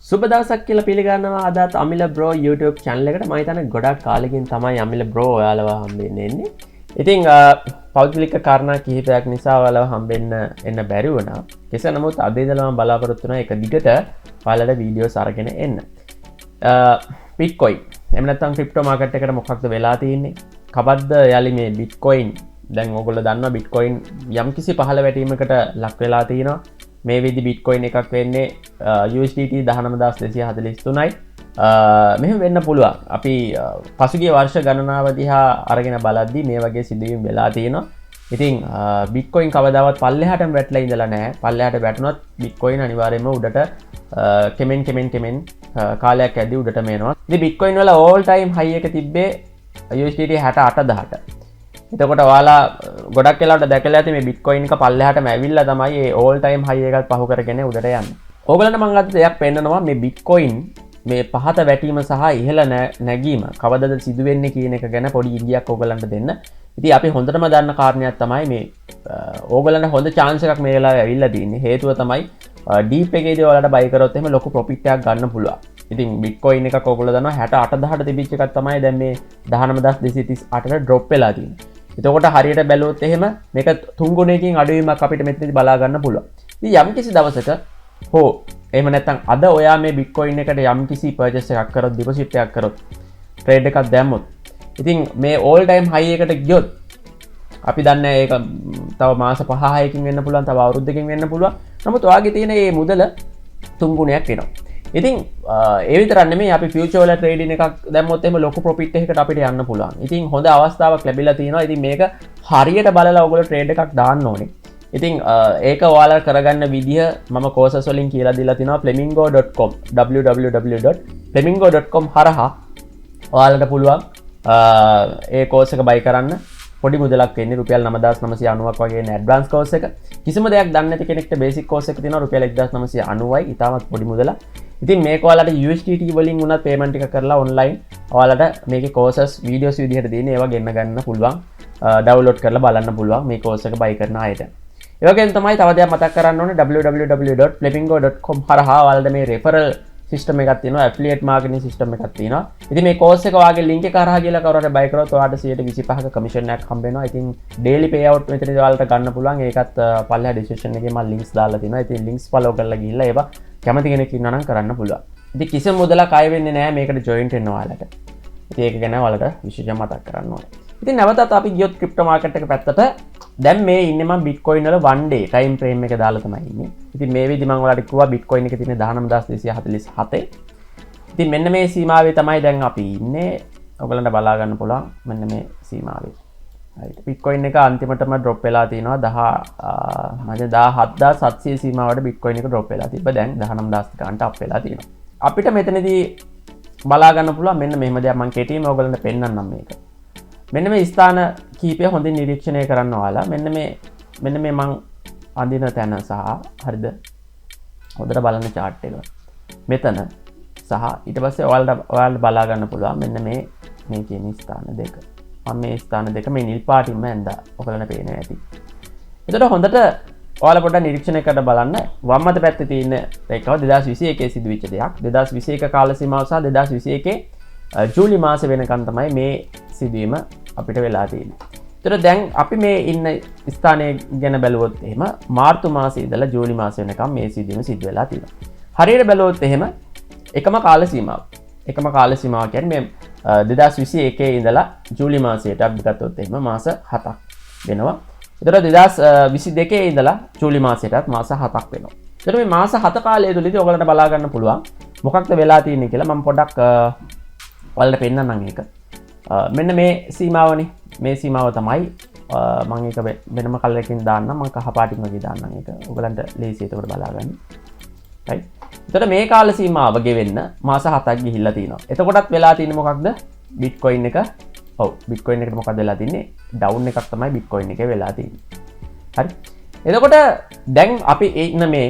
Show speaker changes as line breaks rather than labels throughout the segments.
සුබ දවසක් කියලා පිළිගන්නවා අදත් amilabro YouTube channel එකට. මම හිතන්නේ ගොඩක් කාලෙකින් තමයි amilabro ඔයාලව හම්බෙන්න එන්නේ. ඉතින් පෞද්ගලික කාරණා කිහිපයක් නිසා ඔයාලව හම්බෙන්න එන්න බැරි වුණා. කෙසේ නමුත් අද ඉඳලා මම බලාපොරොත්තු වෙනවා එක දිගට ඔයාලට වීඩියෝස් අරගෙන එන්න. Bitcoin එහෙම නැත්නම් ක්‍රිප්ටෝ මාකට් එකට මොකක්ද වෙලා තියෙන්නේ? කවද්ද යාලි මේ Bitcoin දැන් ඔයගොල්ලෝ දන්නවා Bitcoin යම්කිසි පහළ වැටීමකට ලක් වෙලා තියෙනවා. මේ විදි බිට්කොයින් එකක් වෙන්නේ USDT 19243යි. මෙහෙම වෙන්න පුළුවන්. අපි පසුගිය වර්ෂ ගණනාව දිහා අරගෙන බලද්දී මේ වගේ සිදුවීම් වෙලා තියෙනවා. ඉතින් බිට්කොයින් කවදාවත් පල්ලෙහාටම වැටලා ඉඳලා නැහැ. පල්ලෙහාට වැටුණොත් බිට්කොයින් අනිවාර්යයෙන්ම උඩට කෙමෙන් කාලයක් ඇද්දි උඩටම එනවා. ඉතින් බිට්කොයින් වල all time high එක තිබ්බේ USDT 68000ට. එතකොට ඔයාලා ගොඩක් වෙලාවට දැකලා ඇති මේ බිට්කොයින් එක පල්ලෙහාටම ඇවිල්ලා තමයි ඒ all time high එකත් පහු කරගෙන උඩට යන්නේ. ඕගොල්ලන්ට මම අද දෙයක් පෙන්නනවා මේ බිට්කොයින් මේ පහත වැටීම සහ ඉහළ නැගීම කවදද සිදු වෙන්නේ කියන එක ගැන පොඩි ඉඟියක් ඕගොල්ලන්ට දෙන්න. ඉතින් අපි හොඳටම දන්න කාරණයක් තමයි මේ ඕගොල්ලන්ට හොඳ chance එකක් මේ වෙලාවේ ඇවිල්ලා තියෙන්නේ. හේතුව තමයි ඩීප් එකේදී ඔයාලට buy කරොත් එහෙම ලොකු profit එකක් ගන්න පුළුවන්. ඉතින් බිට්කොයින් එකක් ඕගොල්ලෝ දන්නවා 68000ට තිබිච්ච එකක් තමයි දැන් මේ 19238ට drop වෙලා තියෙන්නේ. එතකොට හරියට බැලුවොත් එහෙම මේක 3 ගුණයකින් අඩුවීමක් අපිට මෙතනදී බලා ගන්න පුළුවන්. ඉතින් යම්කිසි දවසක හෝ එහෙම නැත්නම් අද ඔයා මේ Bitcoin එකට යම්කිසි purchase එකක් කරොත් deposit එකක් කරොත් trade එකක් දැම්මොත් ඉතින් මේ all time high එකට ගියොත් අපි දන්නේ ඒක තව මාස 5-6කින් වෙන්න පුළුවන්, තව අවුරුද්දකින් වෙන්න පුළුවන්. නමුත් ඔයාගේ තියෙන මේ මුදල 3 ගුණයක් වෙනවා. ඉතින් ඒ විතරක් නෙමෙයි අපි ෆියුචර් වල ට්‍රේඩින් එකක් දැම්මොත් එහෙම ලොකු ප්‍රොෆිට් එකකට අපිට යන්න පුළුවන්. ඉතින් හොඳ අවස්ථාවක් ලැබිලා තියෙනවා. ඉතින් මේක හරියට බලලා ඔයගොල්ලෝ ට්‍රේඩ් එකක් දාන්න ඕනේ. ඉතින් ඒක ඔයාලා කරගන්න විදිහ මම courses වලින් කියලා දීලා තිනවා flamingo.com www.flamingo.com හරහා ඔයාලට පුළුවන් ඒ course එක buy කරන්න. පොඩි මුදලක් වෙන්නේ රුපියල් 9990ක් වගේ නේ ඇඩ්වාන්ස් course එක. කිසිම දෙයක් දන්නේ නැති කෙනෙක්ට බේසික් course එක තියෙනවා රුපියල් 1990යි. ඊටමත් පොඩි මුදලක්. ඉතින් මේක ඔයාලට USDT වලින් උනත් පේමන්ට් එක කරලා ඔන්ලයින් ඔයාලට මේකේ courses videos විදිහට දෙන්නේ ඒවා ගෙන්න ගන්න පුළුවන්. ඩවුන්ලෝඩ් කරලා බලන්න පුළුවන් මේ course එක buy කරන අයට. ඒ වගේම තමයි තව දෙයක් මතක් කරන්න ඕනේ www.flamingo.com හරහා ඔයාලට මේ referral system එකක් තියෙනවා, affiliate marketing system එකක් තියෙනවා. ඉතින් මේ course එක ඔයාගේ link එක හරහා ගිහලා කවුරුහරි buy කරොත් ඔයාලට 125ක commission එකක් හම්බ වෙනවා. ඉතින් daily payout මෙතනදී ඔයාලට ගන්න පුළුවන්. ඒකත් පල්ලෙහා description එකේ මම links දාලා තියෙනවා. ඉතින් links follow කරලා ගිහලා ඒවා කැමති කෙනෙක් ඉන්නවා නම් කරන්න පුළුවන්. ඉතින් කිසිම මුදලක් අය වෙන්නේ නැහැ මේකට join වෙන්න ඔයාලට. ඉතින් ඒක ගැන ඔයාලට විශේෂයෙන් මතක් කරන්න ඕනේ. ඉතින් නැවතත් අපි ගියොත් ක්‍රිප්ටෝ මාකට් එක පැත්තට දැන් මේ ඉන්නේ මම Bitcoin වල 1 day time frame එක දාලා තමයි ඉන්නේ. ඉතින් මේ විදි මම ඔයාලට කිව්වා Bitcoin එකේ තියෙන 19247. ඉතින් මෙන්න මේ සීමාවේ තමයි දැන් අපි ඉන්නේ. ඔයගලන්ට බලා ගන්න පුළුවන් මෙන්න මේ සීමාවේ. right. Bitcoin එක අන්තිමටම drop වෙලා තිනවා 17700 සීමාවට Bitcoin එක drop වෙලා තිබ්බ. දැන් 19000 ගන්නට up වෙලා තියෙනවා. අපිට මෙතනදී බලා ගන්න පුළුවන් මෙන්න මෙහෙම දෙයක් මම කෙටිම ඔයගලන්ට පෙන්නන්නම් මේක. මෙන්න මේ ස්ථාන කීපය හොඳින් නිරීක්ෂණය කරන්න ඔයාලා. මෙන්න මේ මං අඳින තැන සහ හරිද? හොඳට බලන්න chart එක. මෙතන සහ ඊට පස්සේ ඔයාලට බලා ගන්න පුළුවන් මෙන්න මේ කියන ස්ථාන දෙක. මම මේ ස්ථාන දෙක මේ නිල් පාටින්ම ඇඳා. ඔයගලන්ට පේනවා ඇති. එතකොට හොඳට ඔයාලා පොඩ්ඩක් නිරීක්ෂණය කරලා බලන්න. වම් අත පැත්තේ තියෙන ඒකව 2021 සිදුවෙච්ච දෙයක්. 2021 කාල සීමාව සහ 2021 ජූලි මාස වෙනකන් තමයි මේ සිදුවීම අපිට වෙලා තියෙන්නේ. ඒතර දැන් අපි මේ ඉන්න ස්ථානය ගැන බැලුවොත් එහෙම මාර්තු මාසයේ ඉඳලා ජූලි මාසය වෙනකම් මේ සිදුවීම සිදු වෙලා තියෙනවා. හරියට බැලුවොත් එහෙම එකම කාල සීමාව. එකම කාල සීමාව කියන්නේ මේ 2021 ඉඳලා ජූලි මාසයට අපි ගත්තොත් එහෙම මාස 7ක් වෙනවා. ඒතර 2022 ඉඳලා ජූලි මාසයටත් මාස 7ක් වෙනවා. ඒතර මේ මාස 7 කාලය තුලදී ඔයගලන්ට බලා ගන්න පුළුවන් මොකක්ද වෙලා තියෙන්නේ කියලා මම පොඩ්ඩක් ඔයාලට පෙන්නන්නම් ඒක. මෙන්න මේ සීමාවනේ. මේ සීමාව තමයි මම ඒක වෙනම කලරකින් දාන්නම්. මම කහ පාටින් වගේ දාන්නම් ඒක. ඔයගලන්ට ලේසියි ඒකට බලා ගන්න. right. එතකොට මේ කාල සීමාව ගෙවෙන්න මාස 7ක් ගිහිල්ලා තිනවා. එතකොටත් වෙලා තියෙන්නේ මොකක්ද? Bitcoin එක. ඔව් Bitcoin එකට මොකක්ද වෙලා තින්නේ? down එකක් තමයි Bitcoin එකේ වෙලා තියෙන්නේ. හරි. එතකොට දැන් අපි ඉන්න මේ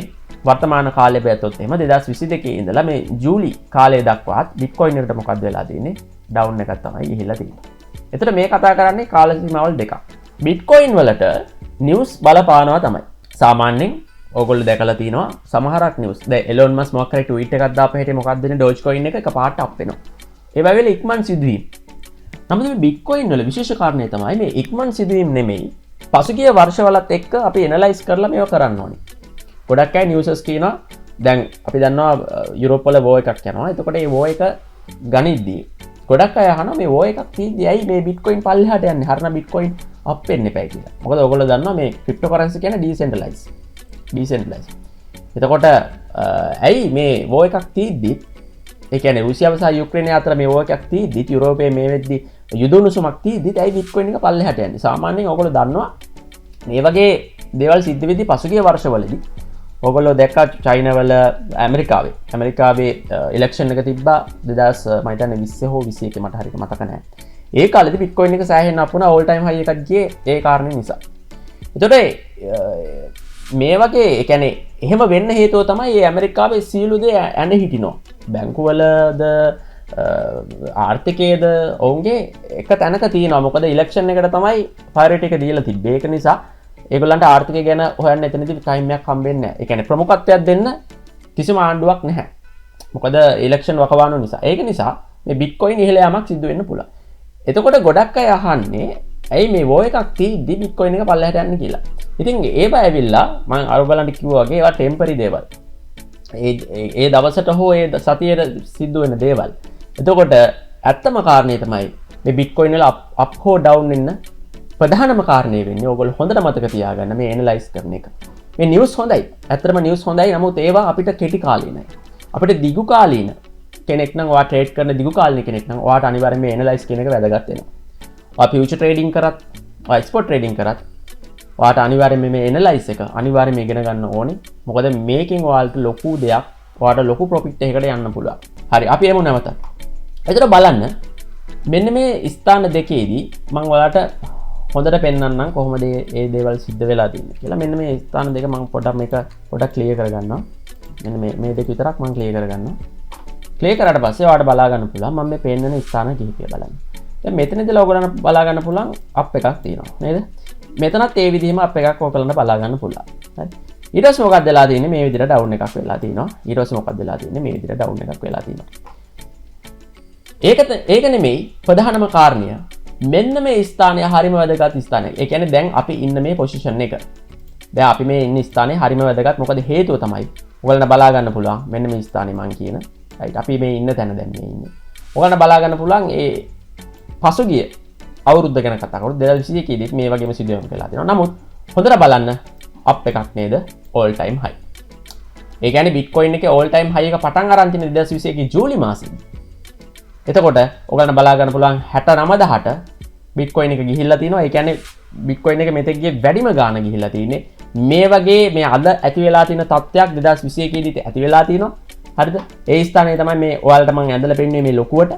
වර්තමාන කාලය බැලුවොත් එහෙම 2022 ඉඳලා මේ ජූලි කාලය දක්වාත් Bitcoin එකට මොකක්ද වෙලා තියෙන්නේ? down එකක් තමයි ගිහිල්ලා තියෙන්නේ. එතකොට මේ කතා කරන්නේ කාල සීමාවල් දෙකක්. Bitcoin වලට news බලපානවා තමයි. සාමාන්‍යයෙන් ඕගොල්ලෝ දැකලා තියෙනවා සමහරක් නිවුස්. දැන් එලොන් මස්ක් මොකක් හරි ට්වීට් එකක් දාපු හැටි මොකක්ද වෙන්නේ Dogecoin එක එකපාරට අප් වෙනවා. ඒ වගේ වෙල ඉක්මන් සිදුවීම්. නමුත් මේ Bitcoin වල විශේෂ කාරණේ තමයි මේ ඉක්මන් සිදුවීම් නෙමෙයි. පසුගිය වර්ෂවලත් එක්ක අපි ඇනලයිස් කරලා මේව කරන්න ඕනේ. ගොඩක් අය නිවුසස් කියනවා දැන් අපි දන්නවා යුරෝප් වල වෝ එකක් යනවා. එතකොට මේ වෝ එක ගනිද්දී ගොඩක් අය අහනවා මේ වෝ එකක් තියෙද්දි ඇයි මේ Bitcoin පල්ලෙහාට යන්නේ? හරිනම් Bitcoin අප් වෙන්න එපයි කියලා. මොකද ඔයගොල්ලෝ දන්නවා මේ cryptocurrency කියන්නේ decentralized. එතකොට ඇයි මේ වෝ එකක් තියෙද්දි ඒ කියන්නේ රුසියාව සහ යුක්‍රේනය අතර මේ වෝ එකක් තියෙද්දි යුරෝපයේ මේ වෙද්දි යුදුණුසුමක් තියෙද්දි ඇයි Bitcoin එක පල්ලෙහාට යන්නේ? සාමාන්‍යයෙන් ඔයගොල්ලෝ දන්නවා මේ වගේ දේවල් සිද්ධ වෙද්දි පසුගිය වර්ෂවලදී ඔයගොල්ලෝ දැක්කා චයිනා වල ඇමරිකාවේ ඉලෙක්ෂන් එක තිබ්බා 2020 හෝ 21 මට හරියට මතක නැහැ. ඒ කාලෙදී Bitcoin එක සෑහෙන අප වුණා all time high එකක් ගියේ ඒ කාරණේ නිසා. එතකොට මේ වගේ ඒ කියන්නේ එහෙම වෙන්න හේතුව තමයි මේ ඇමරිකාවේ සීළු දේ ඇඳ හිටිනවා. බැංකුවලද ආර්ථිකයේද ඔවුන්ගේ එක තැනක තියෙනවා. මොකද ඉලෙක්ෂන් එකට තමයි ප්‍රයොරිටි එක දීලා තිබ්බේ. ඒක නිසා ඒගොල්ලන්ට ආර්ථිකය ගැන හොයන්න එතනදී ටයිම් එකක් හම්බෙන්නේ නැහැ. ඒ කියන්නේ ප්‍රමුඛත්වයක් දෙන්න කිසිම ආණ්ඩුවක් නැහැ. මොකද ඉලෙක්ෂන් වකවානු නිසා. ඒක නිසා මේ Bitcoin ඉහළ යාමක් සිදු වෙන්න පුළුවන්. එතකොට ගොඩක් අය අහන්නේ ඇයි මේ වෝ එකක් තියෙද්දි Bitcoin එක පල්ලෙහාට යන්නේ කියලා. ඉතින් ඒ බය ඇවිල්ලා මම අර බලන්න කිව්වා වගේ ඒවා ටෙම්පරරි දේවල්. ඒ දවසට හෝ ඒ සතියේ සිද්ධ වෙන දේවල්. එතකොට ඇත්තම කාරණේ තමයි මේ Bitcoin වල අප් හෝ ඩවුන් වෙන්න ප්‍රධානම කාරණේ වෙන්නේ ඕගොල්ලෝ හොඳට මතක තියාගන්න මේ ඇනලයිස් කරන එක. මේ නිවුස් හොඳයි. ඇත්තටම නිවුස් හොඳයි. නමුත් ඒවා අපිට කෙටි කාලීනයි. අපිට දිගු කාලීන කෙනෙක් නම් ඔයා ට්‍රේඩ් කරන දිගු කාලීන කෙනෙක් නම් ඔයාට අනිවාර්යයෙන් මේ ඇනලයිස් කියන එක වැදගත් වෙනවා. ඔයා ෆියුචර් ට්‍රේඩින් කරත්, ඔයා ස්පොට් ට්‍රේඩින් කරත් ඔයාට අනිවාර්යයෙන් මේ ඇනලයිස් එක අනිවාර්යයෙන් ඉගෙන ගන්න ඕනේ. මොකද මේකෙන් ඔයාලට ලොකු දෙයක්, ඔයාට ලොකු ප්‍රොෆිට් එකකට යන්න පුළුවන්. හරි, අපි එමු නැවත. එතකොට බලන්න මෙන්න මේ ස්ථාන දෙකේදී මම ඔයාලට හොඳට පෙන්වන්නම් කොහොමද මේ දේවල් සිද්ධ වෙලා තියෙන්නේ කියලා. මෙන්න මේ ස්ථාන දෙක මම පොඩ්ඩක් ක්ලියර් කරගන්නවා. මෙන්න මේ දෙක විතරක් මම ක්ලියර් කරගන්නවා. ක්ලියර් කරාට පස්සේ ඔයාලට බලා ගන්න පුළුවන් මම මේ පෙන්නන ස්ථාන කිහිපය බලන්න. දැන් මෙතනදීලා ඔයගොල්ලන්ට බලා ගන්න පුළුවන් අප් එකක් තියෙනවා නේද? මෙතනත් ඒ විදිහම අප් එකක් ඔයගොල්ලන්ට බලා ගන්න පුළුවන්. හරි. ඊට පස්සේ මොකක්ද වෙලා තියෙන්නේ? මේ විදිහට ඩවුන් එකක් වෙලා තියෙනවා. ඊට පස්සේ මොකක්ද වෙලා තියෙන්නේ? මේ විදිහට ඩවුන් එකක් වෙලා තියෙනවා. ඒක නෙමෙයි ප්‍රධානම කාරණය. මෙන්න මේ ස්ථානය හරිම වැදගත් ස්ථානයක්. ඒ කියන්නේ දැන් අපි ඉන්න මේ පොසිෂන් එක. දැන් අපි මේ ඉන්න ස්ථානේ හරිම වැදගත්. මොකද හේතුව තමයි ඔයගොල්ලන්ට බලා ගන්න පුළුවන් මෙන්න මේ ස්ථානේ මං කියන. රයිට්. අපි මේ ඉන්න තැන දැන් මේ ඉන්නේ. ඔයගොල්ලන්ට බලා ගන්න පුළුවන් ඒ පසුගිය අවුරුද්ද ගැන කතා කරොත් 2021 දී මේ වගේම සිදුවීම් වෙලා තියෙනවා. නමුත් හොඳට බලන්න අප් එකක් නේද? all time high. ඒ කියන්නේ Bitcoin එකේ all time high එක පටන් අරන් තියෙන 2021 ජූලි මාසෙදී. එතකොට ඔයගලන්ට බලා ගන්න පුළුවන් 69000ට Bitcoin එක ගිහිල්ලා තිනවා. ඒ කියන්නේ Bitcoin එක මෙතෙක් ගියේ වැඩිම ගාණ ගිහිල්ලා තින්නේ. මේ වගේ මේ අද ඇති වෙලා තියෙන තත්ත්වයක් 2021 දී ඇති වෙලා තිනවා. හරිද? ඒ ස්ථානයේ තමයි මේ ඔයාලට මම ඇඳලා පෙන්නුවේ මේ ලොකුවට.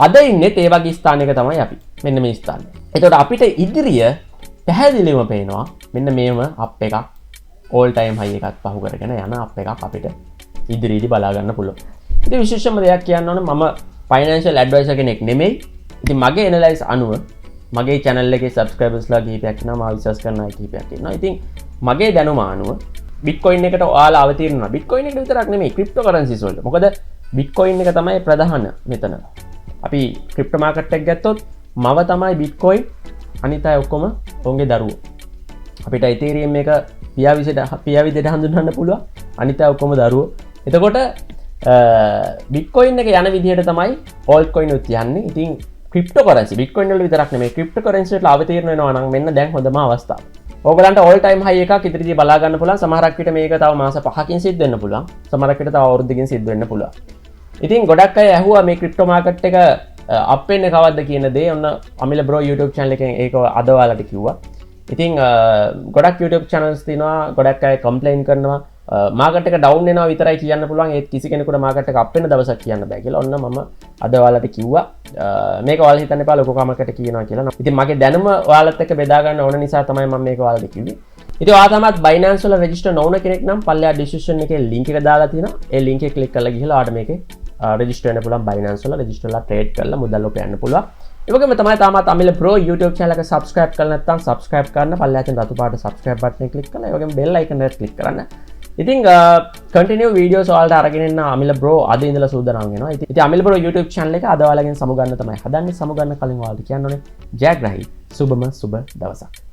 අද ඉන්නේ ඒ වගේ ස්ථානයක තමයි අපි. මෙන්න මේ ස්ථානය. එතකොට අපිට ඉදිරිය පැහැදිලිවම පේනවා මෙන්න මේම අප් එකක් all time high එකත් පහු කරගෙන යන අප් එකක් අපිට ඉදිරියේදී බලා ගන්න පුළුවන්. ඉතින් විශේෂම දෙයක් කියන්න ඕනේ මම ෆයිනෑන්ෂල් ඇඩ්වයිසර් කෙනෙක් නෙමෙයි. ඉතින් මගේ ඇනලයිස් අනුව මගේ channel එකේ subscribersලා කීපයක් ඉන්නවා, මම විශ්වාස කරන අය කීපයක් ඉන්නවා. ඉතින් මගේ දැනුම අනුව Bitcoin එකට ඔයාලා අවතීර්ණ වෙනවා. Bitcoin එකට විතරක් නෙමෙයි cryptocurrencies වලට. මොකද Bitcoin එක තමයි ප්‍රධාන මෙතන. අපි ක්‍රිප්ටෝ මාකට් එක ගත්තොත් මව තමයි Bitcoin, අනිත් අය ඔක්කොම ඔවුන්ගේ දරුවෝ. අපිට Ethereum එක පියා විදිහට හඳුන්වන්න පුළුවන්. අනිත් අය ඔක්කොම දරුවෝ. එතකොට Bitcoin එක යන විදිහට තමයි altcoin උත් යන්නේ. ඉතින් cryptocurrency Bitcoin වල විතරක් නෙමෙයි cryptocurrency වලට අවතීර්ණ වෙනවා නම් මෙන්න දැන් හොඳම අවස්ථාව. ඕගලන්ට all time high එකක් ඉදිරියදී බලා ගන්න පුළුවන්. සමහරක් විට මේක තව මාස 5කින් සිද්ධ වෙන්න පුළුවන්. සමහරක් විට තව අවුරුද්දකින් සිද්ධ වෙන්න පුළුවන්. ඉතින් ගොඩක් අය ඇහුවා මේ ක්‍රිප්ටෝ මාකට් එක අප් වෙන්නේ කවද්ද කියන දේ. ඔන්න Amila Bro YouTube channel එකෙන් ඒක අද ඔයාලට කිව්වා. ඉතින් ගොඩක් YouTube channels තියෙනවා. ගොඩක් අය complain කරනවා මාකට් එක down වෙනවා විතරයි කියන්න පුළුවන්. ඒත් කිසි කෙනෙකුට මාකට් එක අප් වෙන දවසක් කියන්න බෑ කියලා. ඔන්න මම අද ඔයාලට කිව්වා. මේක ඔයාලා හිතන්න එපා ලොකු කමකට කියනවා කියලා. ඉතින් මගේ දැනුම ඔයාලත් එක්ක බෙදා ගන්න ඕන නිසා තමයි මම මේක ඔයාලට කිව්වේ. ඉතින් ඔයා තමත් Binance වල register නොවුන කෙනෙක් නම් පල්ලෙහා description එකේ link එක දාලා තියෙනවා. ඒ link එක click කරලා ගිහලා ඔයාලට මේකේ රෙජිස්ටර් වෙන්න පුළුවන්. Binance වල රෙජිස්ටර් කරලා ට්‍රේඩ් කරලා මුදල් ඔප යන්න පුළුවන්. ඒවගේම තමයි තාමත් අමිල බ්‍රෝ YouTube channel එක subscribe කරලා නැත්නම් subscribe කරන්න පල්ලෙහා තියෙන රතු පාට subscribe button එක click කරලා ඒ වගේම bell icon එක click කරන්න. ඉතින් continue videos වලට අරගෙන ඉන්න අමිල බ්‍රෝ අද ඉඳලා සූදානම් වෙනවා. ඉතින් අමිල බ්‍රෝ YouTube channel එක අද ඔයාලගෙන් සමු ගන්න තමයි හදන්නේ. සමු ගන්න කලින් ඔයාලට කියන්න ඕනේ ජයග්‍රහී සුබම සුබ දවසක්.